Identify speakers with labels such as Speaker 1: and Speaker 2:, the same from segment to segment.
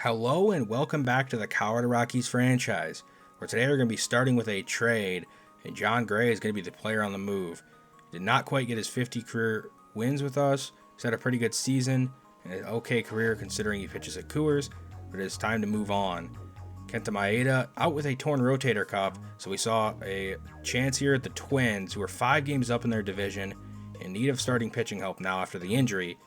Speaker 1: Hello and welcome back to the Colorado Rockies franchise, where today we're going to be starting with a trade, and Jon Gray is going to be the player on the move. Did not quite get his 50 career wins with us. He's had a pretty good season and an okay career considering he pitches at Coors, but it is time to move on. Kenta Maeda out with a torn rotator cuff, so we saw a chance here at the Twins, who are 5 games up in their division, in need of starting pitching help now after the injury.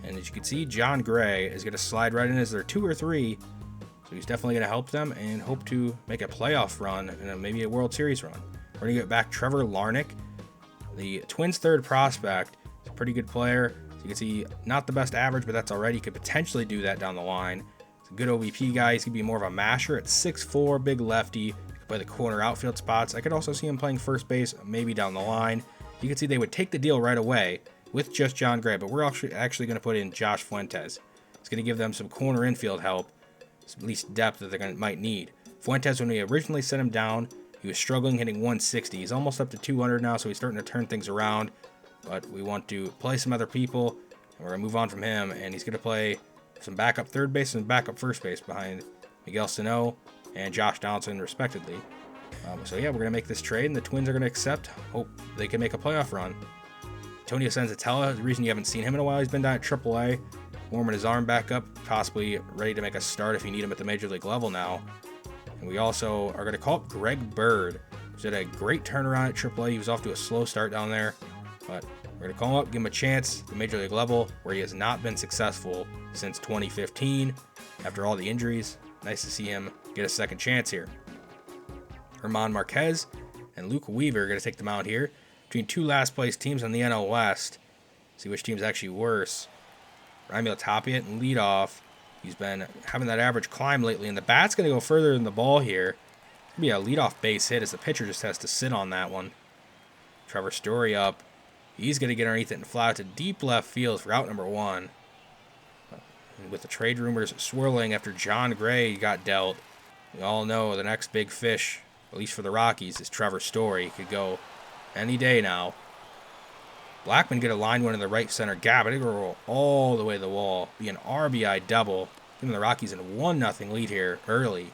Speaker 1: And as you can see, Jon Gray is going to slide right in as their 2 or 3. So he's definitely going to help them and hope to make a playoff run and maybe a World Series run. We're going to get back Trevor Larnak, the Twins' 3rd prospect. He's a pretty good player. So you can see, not the best average, but that's all right. He could potentially do that down the line. He's a good OBP guy. He's going to be more of a masher at 6'4", big lefty. He can play the corner outfield spots. I could also see him playing first base, maybe down the line. You can see they would take the deal right away with just Jon Gray, but we're actually going to put in Josh Fuentes. It's going to give them some corner infield help, some at least depth that they might need. Fuentes, when we originally set him down, he was struggling hitting 160. He's almost up to 200 now, so he's starting to turn things around, but we want to play some other people, and we're going to move on from him, and he's going to play some backup third base and backup first base behind Miguel Snell and Josh Donaldson, respectively. So yeah, we're going to make this trade, and the Twins are going to accept. Hope they can make a playoff run. Antonio Senzatella, the reason you haven't seen him in a while, he's been down at AAA, warming his arm back up, possibly ready to make a start if you need him at the major league level now. And we also are going to call up Greg Bird, who's had a great turnaround at AAA. He was off to a slow start down there, but we're going to call him up, give him a chance at the major league level, where he has not been successful since 2015 after all the injuries. Nice to see him get a second chance here. German Marquez and Luke Weaver are going to take the mound here between 2 last place teams on the NL West. See which team's actually worse. Raimel Tapia in leadoff. He's been having that average climb lately, and the bat's going to go further than the ball here. It's going to be a leadoff base hit as the pitcher just has to sit on that one. Trevor Story up. He's going to get underneath it and fly out to deep left field for out number 1. And with the trade rumors swirling after Jon Gray got dealt, we all know the next big fish, at least for the Rockies, is Trevor Story. He could go any day now. Blackman get a line one in the right center gap. I think it'll roll all the way to the wall. Be an RBI double. Giving the Rockies a 1-0 lead here early.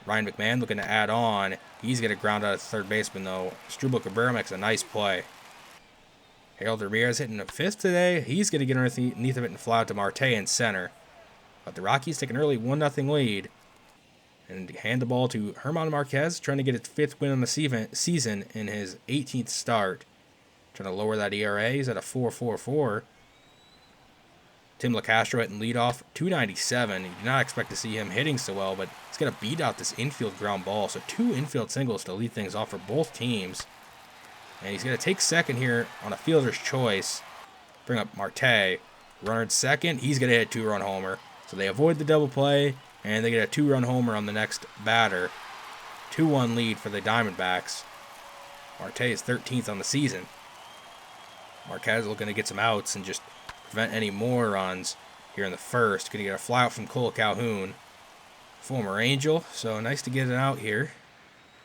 Speaker 1: Ryan McMahon looking to add on. He's going to ground out at third baseman though. Struble Cabrera makes a nice play. Harold Ramirez hitting a 5th today. He's going to get underneath of it and fly out to Marte in center. But the Rockies take an early 1-0 lead. And hand the ball to German Marquez, trying to get his 5th win on the season in his 18th start. Trying to lower that ERA. He's at a 4.44. Tim LaCastro hitting leadoff, 297. You do not expect to see him hitting so well, but he's going to beat out this infield ground ball. So 2 infield singles to lead things off for both teams. And he's going to take second here on a fielder's choice. Bring up Marte. Runner at second. He's going to hit a 2-run homer. So they avoid the double play. And they get a 2-run homer on the next batter. 2-1 lead for the Diamondbacks. Marte is 13th on the season. Marquez looking to get some outs and just prevent any more runs here in the first. Going to get a flyout from Cole Calhoun. Former Angel, so nice to get it out here.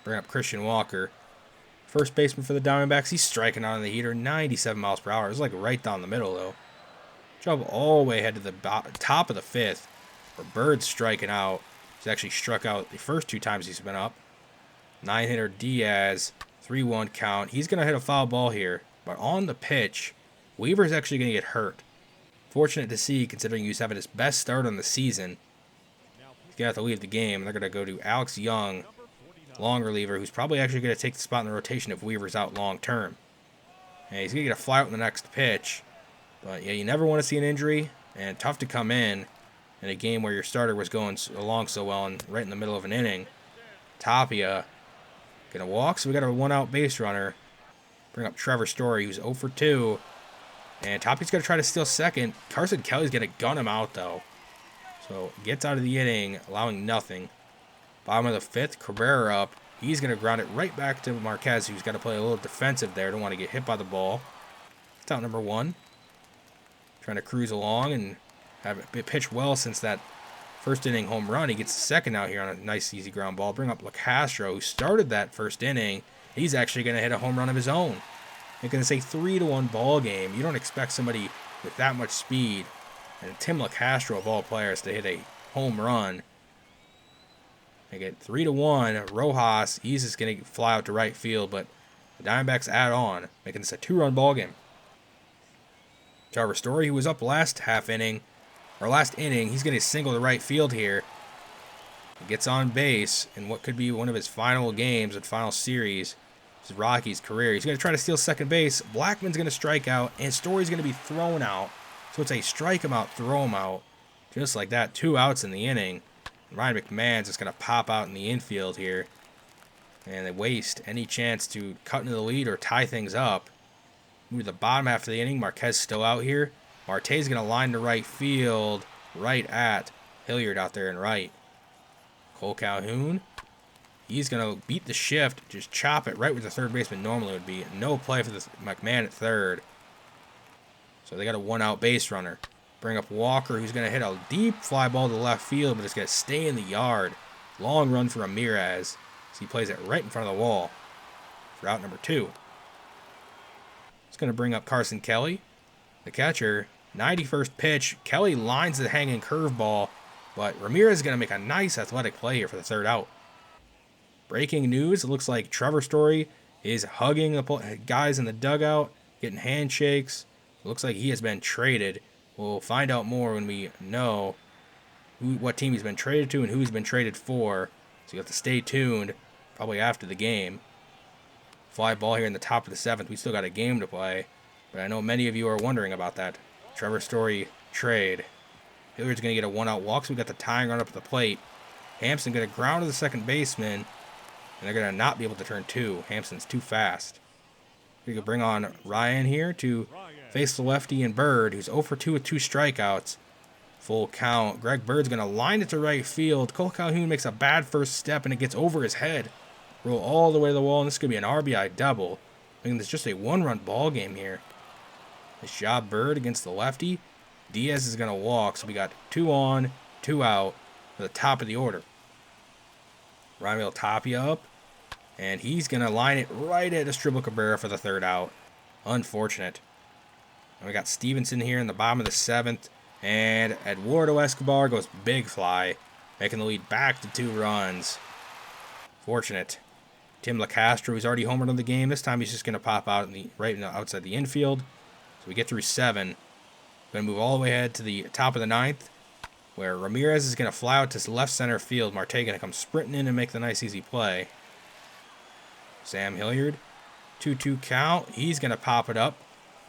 Speaker 1: Bring up Christian Walker. First baseman for the Diamondbacks. He's striking out on the heater, 97 miles per hour. It's like right down the middle, though. Job all the way ahead to the top of the 5th. Where Bird's striking out. He's actually struck out the first 2 times he's been up. 9-hitter Diaz, 3-1 count. He's going to hit a foul ball here. But on the pitch, Weaver's actually going to get hurt. Fortunate to see, considering he's having his best start on the season. He's going to have to leave the game. They're going to go to Alex Young, long reliever, who's probably actually going to take the spot in the rotation if Weaver's out long term. And he's going to get a flyout in the next pitch. But yeah, you never want to see an injury, and tough to come in a game where your starter was going along so well and right in the middle of an inning. Tapia going to walk, so we got a 1-out base runner. Bring up Trevor Story, who's 0 for 2. And Tapia's going to try to steal second. Carson Kelly's going to gun him out, though. So gets out of the inning, allowing nothing. Bottom of the 5th, Cabrera up. He's going to ground it right back to Marquez, who's got to play a little defensive there. Don't want to get hit by the ball. It's out number 1. Trying to cruise along and have it pitched well since that first inning home run. He gets the second out here on a nice easy ground ball. Bring up LaCastro, who started that first inning. He's actually going to hit a home run of his own. They're going to say 3-1 ball game. You don't expect somebody with that much speed And Tim LaCastro, of all players, to hit a home run. They get 3-1. Rojas, he's just going to fly out to right field, but the Diamondbacks add on, making this a 2-run ball game. Trevor Story, who was up last inning, he's going to single to right field here. He gets on base in what could be one of his final games and final series. This is Rockies' career. He's going to try to steal second base. Blackman's going to strike out, and Story's going to be thrown out. So it's a strike him out, throw him out. Just like that, 2 outs in the inning. Ryan McMahon's just going to pop out in the infield here. And they waste any chance to cut into the lead or tie things up. Move to the bottom half of the inning. Marquez still out here. Marte's going to line to right field, right at Hilliard out there in right. Cole Calhoun, he's going to beat the shift, just chop it right where the third baseman normally would be. No play for this McMahon at third. So they got a 1-out base runner. Bring up Walker, who's going to hit a deep fly ball to left field, but it's going to stay in the yard. Long run for Ramirez. So he plays it right in front of the wall for out number 2. It's going to bring up Carson Kelly, the catcher. 91st pitch. Kelly lines the hanging curveball, but Ramirez is going to make a nice athletic play here for the 3rd out. Breaking news, it looks like Trevor Story is hugging the guys in the dugout, getting handshakes. It looks like he has been traded. We'll find out more when we know what team he's been traded to and who he's been traded for. So you have to stay tuned, probably after the game. Fly ball here in the top of the 7th. We still got a game to play, but I know many of you are wondering about that. Trevor Story trade. Hilliard's going to get a 1-out walk, so we got the tying run up at the plate. Hampson going to ground to the second baseman, and they're going to not be able to turn 2. Hampson's too fast. We could bring on Ryan here to face the lefty and Bird, who's 0 for 2 with 2 strikeouts. Full count. Greg Bird's going to line it to right field. Cole Calhoun makes a bad first step, and it gets over his head. Roll all the way to the wall, and this could be an RBI double. Making this just a 1-run ball game here. Nice job, Bird, against the lefty. Diaz is going to walk, so we got 2 on, 2 out for the top of the order. Raimel Tapia up, and he's going to line it right at Estribal Cabrera for the 3rd out. Unfortunate. And we got Stevenson here in the bottom of the 7th, and Eduardo Escobar goes big fly, making the lead back to 2 runs. Fortunate. Tim LaCastro, who's already homered on the game, this time he's just going to pop out outside the infield. So we get through 7. Going to move all the way ahead to the top of the 9th, where Ramirez is going to fly out to left center field. Marte going to come sprinting in and make the nice easy play. Sam Hilliard, 2-2 count. He's going to pop it up.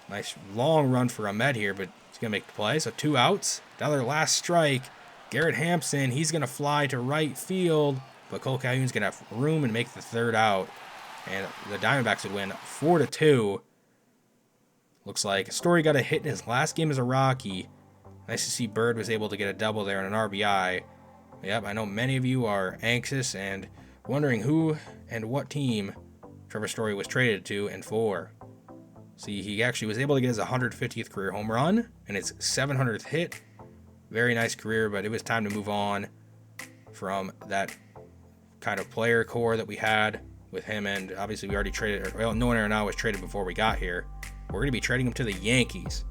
Speaker 1: Nice long run for Ahmed here, but he's going to make the play. So 2 outs. Down their last strike. Garrett Hampson, he's going to fly to right field, but Cole Calhoun's going to have room and make the 3rd out. And the Diamondbacks would win 4-2. Looks like Story got a hit in his last game as a Rocky. Nice to see Bird was able to get a double there and an RBI. Yep, I know many of you are anxious and wondering who and what team Trevor Story was traded to and for. See, he actually was able to get his 150th career home run and his 700th hit. Very nice career, but it was time to move on from that kind of player core that we had with him. And obviously we already traded, well, Nolan Arenado was traded before we got here. We're going to be trading him to the Yankees.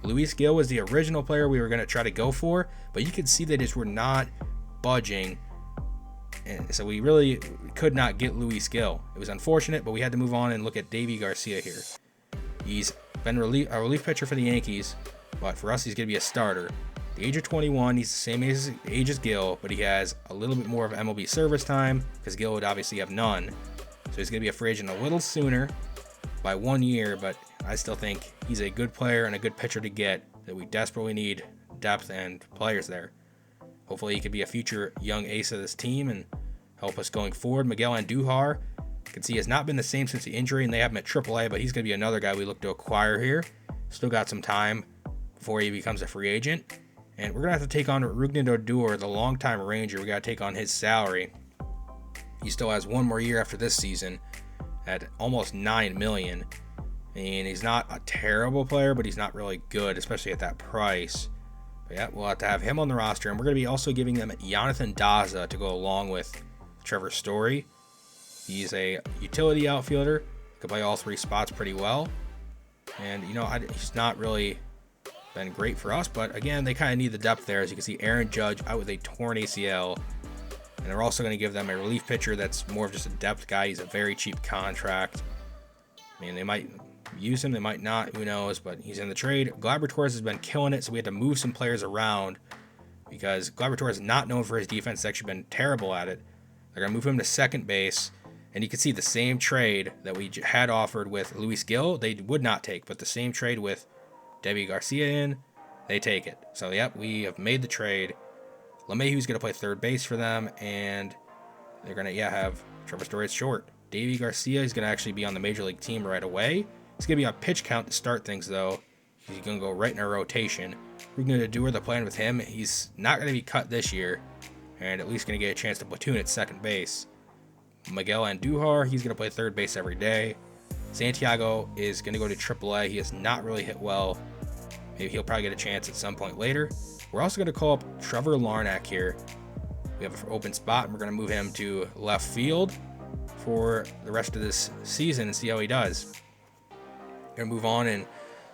Speaker 1: Luis Gil was the original player we were going to try to go for, but you could see they just were not budging. And so we really could not get Luis Gil. It was unfortunate, but we had to move on and look at Davey Garcia here. He's been a relief pitcher for the Yankees, but for us, he's going to be a starter. At the age of 21, he's the same age as Gil, but he has a little bit more of MLB service time because Gil would obviously have none. So he's going to be a free agent a little sooner by 1 year, but I still think he's a good player and a good pitcher to get that we desperately need depth and players there. Hopefully he could be a future young ace of this team and help us going forward. Miguel Andujar, you can see, has not been the same since the injury, and they have him at AAA, but he's going to be another guy we look to acquire here. Still got some time before he becomes a free agent. And we're going to have to take on Rougned Odor, the longtime Ranger. We got to take on his salary. He still has 1 more year after this season at almost $9 million. And he's not a terrible player, but he's not really good, especially at that price. But yeah, we'll have to have him on the roster. And we're going to be also giving them Jonathan Daza to go along with Trevor Story. He's a utility outfielder. Could play all 3 spots pretty well. And, you know, he's not really been great for us, but again, they kind of need the depth there. As you can see, Aaron Judge out with a torn ACL. And they're also going to give them a relief pitcher that's more of just a depth guy. He's a very cheap contract. I mean, they might use him, they might not, who knows, but he's in the trade. Gleyber Torres has been killing it, so we had to move some players around because Gleyber Torres is not known for his defense. He's actually been terrible at it. They're going to move him to second base, and you can see the same trade that we had offered with Luis Gil, they would not take, but the same trade with Davey Garcia in, they take it. So, yep, we have made the trade. LeMahieu's going to play third base for them, and they're going to, have Trevor Story short. Davey Garcia is going to actually be on the Major League team right away. He's going to be on pitch count to start things, though. He's going to go right in our rotation. We're going to do the plan with him. He's not going to be cut this year, and at least going to get a chance to platoon at second base. Miguel Andujar, he's going to play third base every day. Santiago is going to go to AAA. He has not really hit well. Maybe he'll probably get a chance at some point later. We're also going to call up Trevor Larnak here. We have an open spot, and we're going to move him to left field for the rest of this season and see how he does. We're going to move on and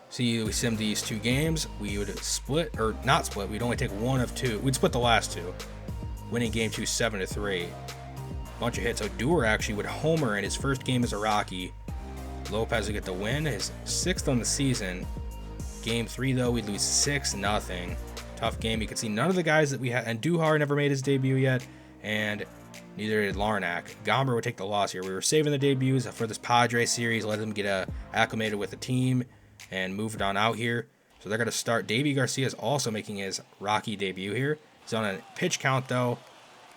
Speaker 1: see, we sim these two games. We would split, or not split, we'd only take one of two. We'd split the last two, winning game 2 7-3. Bunch of hits. Odor actually would homer in his first game as a Rocky. Lopez would get the win, his 6th on the season. Game 3, though, we'd lose 6-0. Tough game. You can see none of the guys that we had, and Duhar never made his debut yet, and neither did Larnak. Gomber would take the loss here. We were saving the debuts for this Padres series, let them get acclimated with the team, and moved on out here. So they're going to start. Davey Garcia is also making his Rocky debut here. He's on a pitch count, though,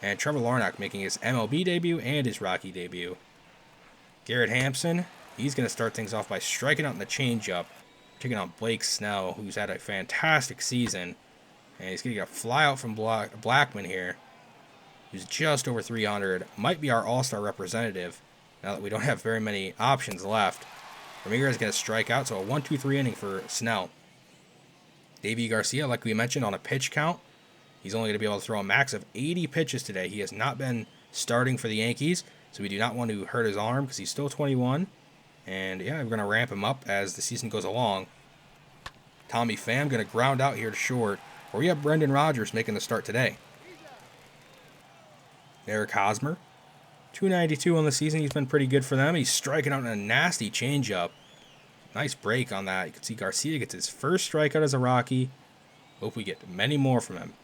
Speaker 1: and Trevor Larnak making his MLB debut and his Rocky debut. Garrett Hampson, he's going to start things off by striking out in the changeup, taking on Blake Snell, who's had a fantastic season. And he's going to get a flyout from Blackman here, who's just over 300. Might be our all-star representative now that we don't have very many options left. Ramirez is going to strike out, so a 1-2-3 inning for Snell. Davey Garcia, like we mentioned, on a pitch count. He's only going to be able to throw a max of 80 pitches today. He has not been starting for the Yankees, so we do not want to hurt his arm because he's still 21. And, we're going to ramp him up as the season goes along. Tommy Pham going to ground out here to short. Or we have Brendan Rodgers making the start today. Eric Hosmer, 292 on the season. He's been pretty good for them. He's striking out in a nasty changeup. Nice break on that. You can see Garcia gets his first strikeout as a Rocky. Hope we get many more from him.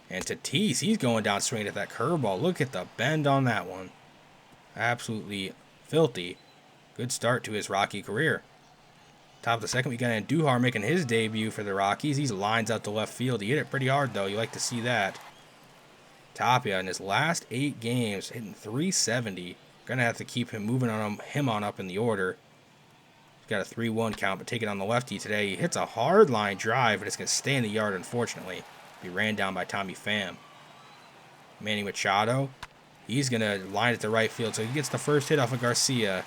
Speaker 1: And Tatis, he's going down swinging at that curveball. Look at the bend on that one. Absolutely filthy. Good start to his Rocky career. Top of the second, we got Andujar making his debut for the Rockies. He lines out to left field. He hit it pretty hard, though. You like to see that. Tapia, in his last 8 games, hitting 370. Gonna have to keep him moving on him on up in the order. He's got a 3-1 count, but taking on the lefty today. He hits a hard line drive, but it's gonna stay in the yard, unfortunately. He ran down by Tommy Pham. Manny Machado, he's gonna line it to right field, so he gets the first hit off of Garcia.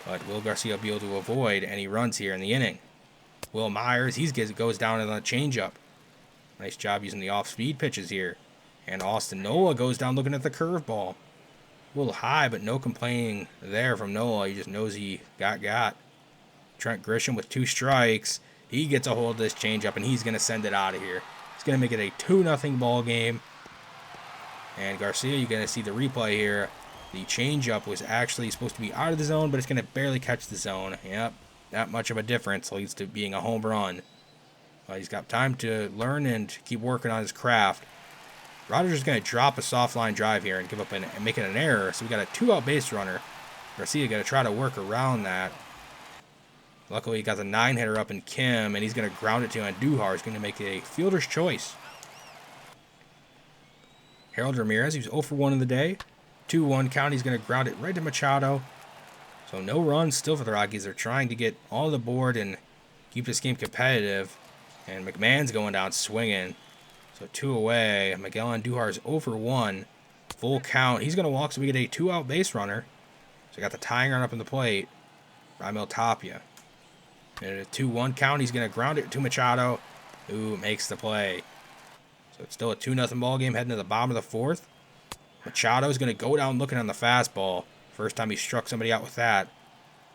Speaker 1: But will Garcia be able to avoid any runs here in the inning? Will Myers, he goes down on the changeup. Nice job using the off-speed pitches here. And Austin Nola goes down looking at the curveball. A little high, but no complaining there from Nola. He just knows he got. Trent Grisham with 2 strikes. He gets a hold of this changeup, and he's going to send it out of here. He's going to make it a 2-0 ball game. And Garcia, you're going to see the replay here. The changeup was actually supposed to be out of the zone, but it's going to barely catch the zone. Yep, that much of a difference leads to being a home run. He's got time to learn and keep working on his craft. Rodgers is going to drop a soft line drive here and give up and make it an error. So we got a 2-out base runner. Garcia got to try to work around that. Luckily, he got the 9-hitter up in Kim, and he's going to ground it to Andujar. He's going to make a fielder's choice. Harold Ramirez, he was 0 for 1 in the day. 2-1 count. He's going to ground it right to Machado. So no runs still for the Rockies. They're trying to get all the board and keep this game competitive. And McMahon's going down swinging. So 2 away. Miguel Andujar is 0 for 1. Full count. He's going to walk, so we get a 2-out base runner. So we got the tying run up in the plate. Raimel Tapia. And at a 2-1 count, he's going to ground it to Machado, who makes the play. So it's still a 2-0 ball game heading to the bottom of the 4th. Machado is going to go down looking on the fastball. First time he struck somebody out with that.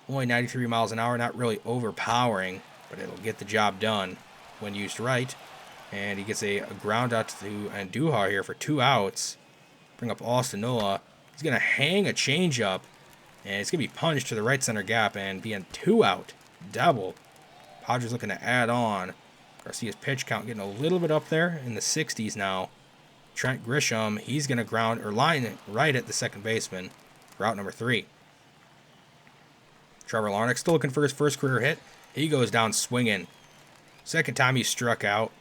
Speaker 1: Only 93 miles an hour, not really overpowering, but it'll get the job done. when used right. And he gets a ground out to Andujar here for 2 outs. Bring up Austin Nola. He's going to hang a changeup. And it's going to be punched to the right center gap and be a 2-out double. Padres looking to add on. Garcia's pitch count getting a little bit up there in the 60s now. Trent Grisham, he's going to ground or line it right at the second baseman for out number 3. Trevor Larnak still looking for his first career hit. He goes down swinging. Second time he struck out.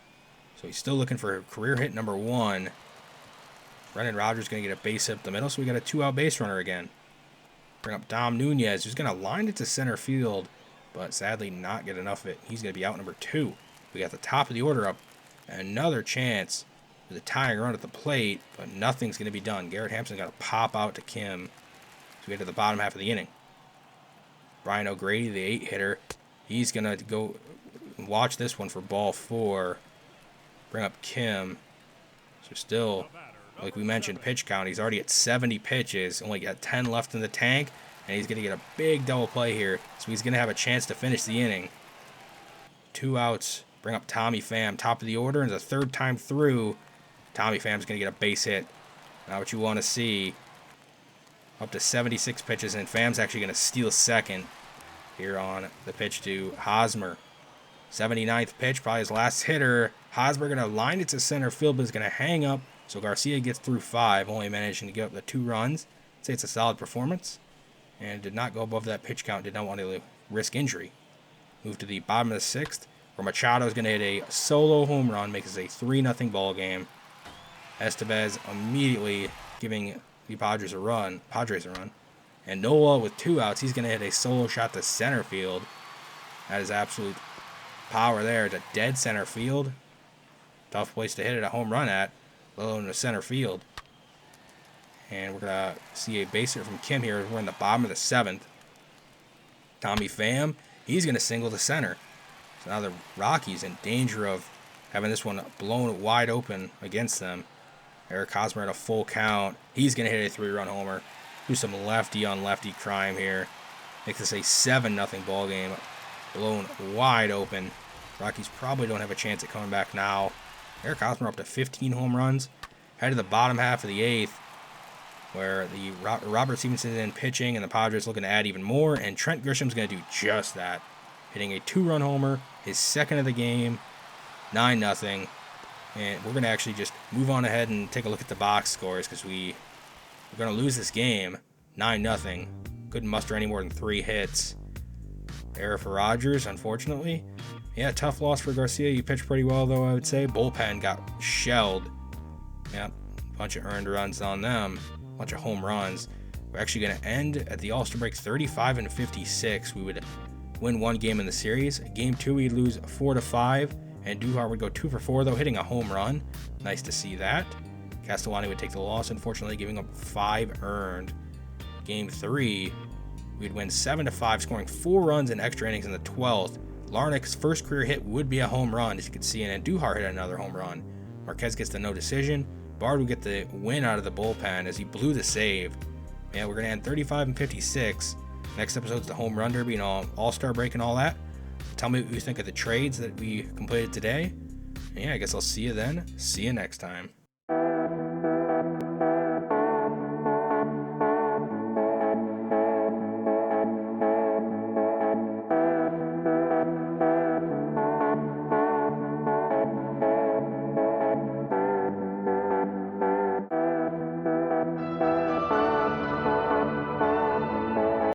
Speaker 1: So he's still looking for career hit number 1. Brendan Rodgers going to get a base hit up the middle, so we got a 2-out base runner again. Bring up Dom Nunez, who's going to line it to center field, but sadly not get enough of it. He's going to be out number 2. We got the top of the order up. Another chance with a tying run at the plate, but nothing's going to be done. Garrett Hampson's got to pop out to Kim. So we get to the bottom half of the inning. Brian O'Grady, the 8-hitter, he's going to go watch this one for ball 4. Bring up Kim. So still, like we mentioned, pitch count. He's already at 70 pitches. Only got 10 left in the tank. And he's going to get a big double play here. So he's going to have a chance to finish the inning. 2 outs. Bring up Tommy Pham. Top of the order. And the third time through, Tommy Pham's going to get a base hit. Not what you want to see. Up to 76 pitches. And Pham's actually going to steal second here on the pitch to Hosmer. 79th pitch, probably his last hitter. Hosmer going to line it to center field, but is going to hang up. So Garcia gets through 5, only managing to get up the 2 runs. I'd say it's a solid performance. And did not go above that pitch count. Did not want to risk injury. Move to the bottom of the 6th, where Machado is going to hit a solo home run, makes it a 3-0 ball game. Estevez immediately giving the Padres a run. And Nola with 2 outs, he's going to hit a solo shot to center field. That is absolute power there to dead center field. Tough place to hit it a home run at, let alone to center field. And we're going to see a base hit from Kim here. We're in the bottom of the 7th. Tommy Pham, he's going to single to center. So now the Rockies in danger of having this one blown wide open against them. Eric Hosmer at a full count. He's going to hit a 3-run homer. Do some lefty on lefty crime here. Makes this a 7-0 ball game. Blown wide open. Rockies probably don't have a chance at coming back now. Eric Hosmer up to 15 home runs. Head to the bottom half of the 8th, where the Robert Stevenson is in pitching, and the Padres looking to add even more. And Trent Grisham's going to do just that, hitting a 2-run homer, his second of the game, 9-0. And we're going to actually just move on ahead and take a look at the box scores, because we're going to lose this game 9-0. Couldn't muster any more than 3 hits. Error for Rodgers, unfortunately. Yeah, tough loss for Garcia. He pitched pretty well, though, I would say. Bullpen got shelled. Yep, bunch of earned runs on them. Bunch of home runs. We're actually going to end at the All-Star break 35-56. We would win 1 game in the series. Game 2, we'd lose 4-5. And Duhar would go 2 for 4, though, hitting a home run. Nice to see that. Castellani would take the loss, unfortunately, giving up 5 earned. Game 3, we'd win 7-5, scoring 4 runs in extra innings in the 12th. Larnak's first career hit would be a home run, as you can see, and Duhar hit another home run. Marquez gets the no decision. Bard would get the win out of the bullpen as he blew the save. Yeah, we're going to end 35-56. Next episode's the home run derby and all-star break and all that. Tell me what you think of the trades that we completed today. And yeah, I guess I'll see you then. See you next time.